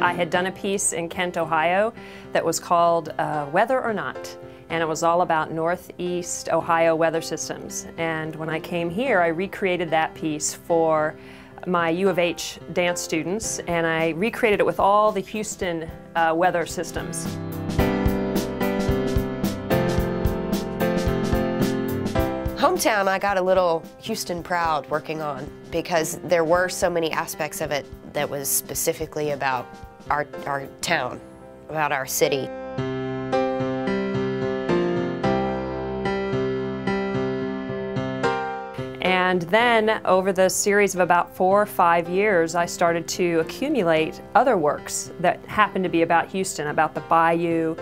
I had done a piece in Kent, Ohio that was called Weather or Not, and it was all about Northeast Ohio weather systems. And when I came here, I recreated that piece for my U of H dance students, and I recreated it with all the Houston weather systems. Hometown, I got a little Houston proud working on, because there were so many aspects of it that was specifically about our town, about our city. And then over the series of about 4 or 5 years, I started to accumulate other works that happened to be about Houston, about the bayou,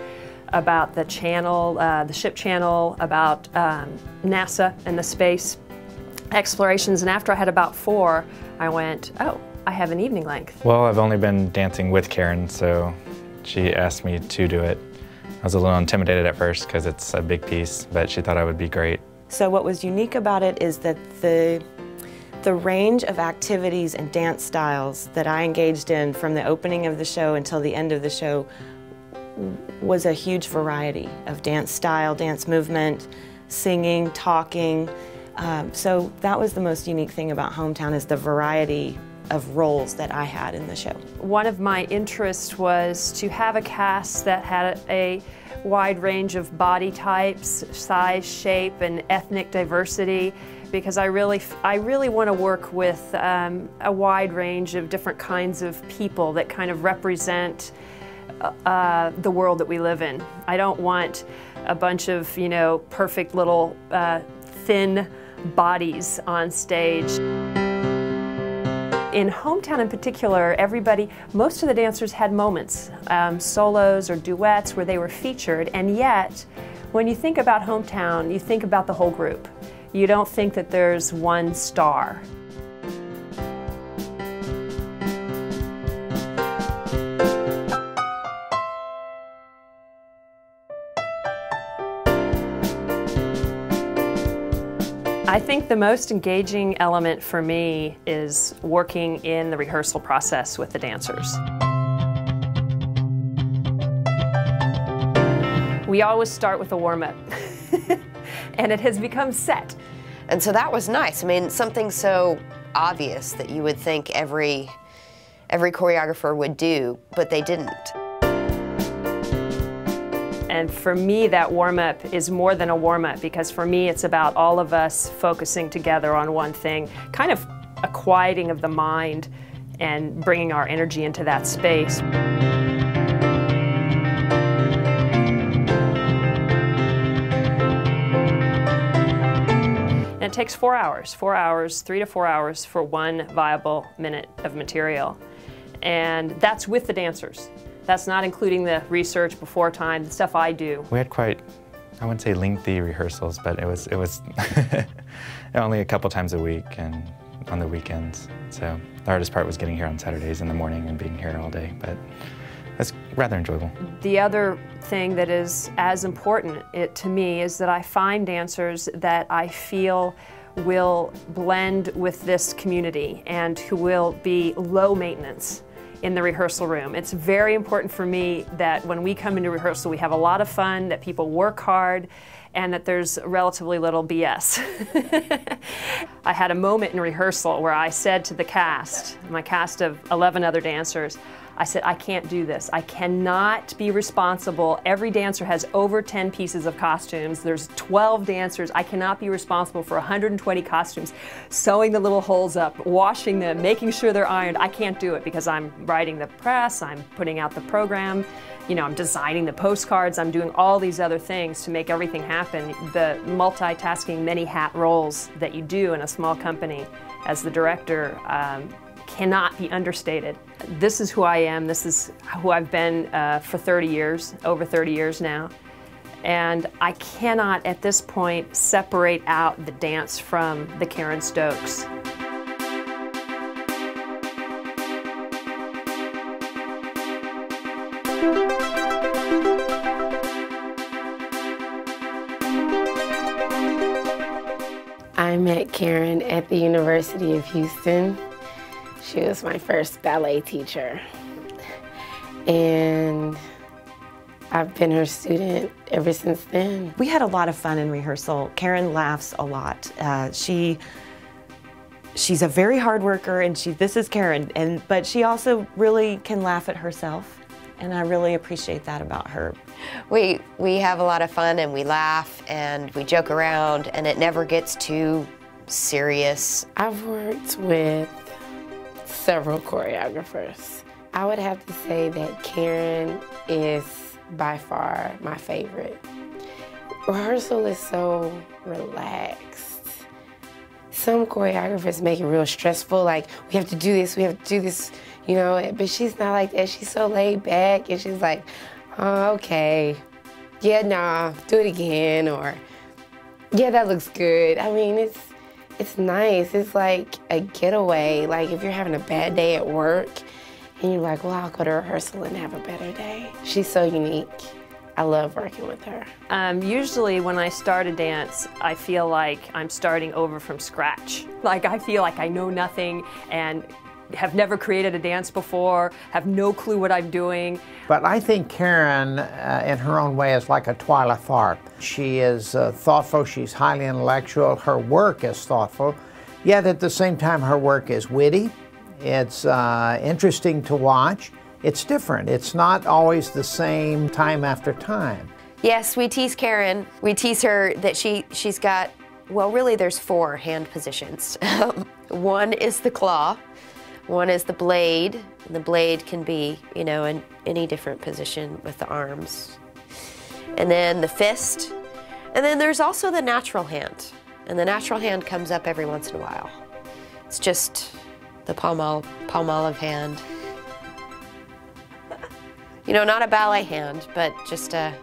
about the channel, the ship channel, about NASA and the space explorations. And after I had about 4, I went, oh, I have an evening length. Well, I've only been dancing with Karen, so she asked me to do it. I was a little intimidated at first because it's a big piece, but she thought I would be great. So what was unique about it is that the range of activities and dance styles that I engaged in from the opening of the show until the end of the show was a huge variety of dance style, dance movement, singing, talking. So that was the most unique thing about Hometown, is the variety of roles that I had in the show. One of my interests was to have a cast that had a wide range of body types, size, shape, and ethnic diversity, because I really want to work with a wide range of different kinds of people that kind of represent the world that we live in. I don't want a bunch of, you know, perfect little thin bodies on stage. In Hometown in particular, most of the dancers had moments, solos or duets where they were featured, and yet when you think about Hometown, you think about the whole group. You don't think that there's one star. I think the most engaging element for me is working in the rehearsal process with the dancers. We always start with a warm-up, and it has become set. And so that was nice. I mean, something so obvious that you would think every choreographer would do, but they didn't. And for me, that warm-up is more than a warm-up, because for me it's about all of us focusing together on one thing, kind of a quieting of the mind and bringing our energy into that space. And it takes 4 hours, 3 to 4 hours for one viable minute of material. And that's with the dancers. That's not including the research before time, the stuff I do. We had quite, I wouldn't say lengthy rehearsals, but it was only a couple times a week and on the weekends. So the hardest part was getting here on Saturdays in the morning and being here all day, but it's rather enjoyable. The other thing that is as important to me is that I find dancers that I feel will blend with this community and who will be low maintenance in the rehearsal room. It's very important for me that when we come into rehearsal, we have a lot of fun, that people work hard, and that there's relatively little BS. I had a moment in rehearsal where I said to the cast, my cast of 11 other dancers, I said, I can't do this. I cannot be responsible. Every dancer has over 10 pieces of costumes. There's 12 dancers. I cannot be responsible for 120 costumes, sewing the little holes up, washing them, making sure they're ironed. I can't do it because I'm writing the press, I'm putting out the program, you know, I'm designing the postcards, I'm doing all these other things to make everything happen. The multitasking, many-hat roles that you do in a small company as the director cannot be understated. This is who I am. This is who I've been for 30 years, over 30 years now. And I cannot, at this point, separate out the dance from the Karen Stokes. I met Karen at the University of Houston. She was my first ballet teacher. and I've been her student ever since then. We had a lot of fun in rehearsal. Karen laughs a lot. She's a very hard worker, and this is Karen, but she also really can laugh at herself, and I really appreciate that about her. We have a lot of fun, and we laugh, and we joke around, and it never gets too serious. I've worked with several choreographers. I would have to say that Karen is by far my favorite. Rehearsal is so relaxed. Some choreographers make it real stressful, like, we have to do this, you know, but she's not like that. She's so laid back, and she's like, oh, okay, yeah, nah, do it again, or, yeah, that looks good. I mean, it's nice. It's like a getaway. Like, if you're having a bad day at work, and you're like, well, I'll go to rehearsal and have a better day. She's so unique. I love working with her. Usually when I start a dance, I feel like I'm starting over from scratch. Like, I feel like I know nothing and have never created a dance before, have no clue what I'm doing. But I think Karen, in her own way, is like a Twyla Tharp. She is thoughtful, she's highly intellectual, her work is thoughtful, yet at the same time her work is witty, it's interesting to watch. It's different. It's not always the same time after time. Yes, we tease Karen. We tease her that she's got, well, really there's 4 hand positions. One is the claw, one is the blade, and the blade can be, you know, in any different position with the arms. And then the fist, and then there's also the natural hand. And the natural hand comes up every once in a while. It's just the palm olive hand. You know, not a ballet hand, but just a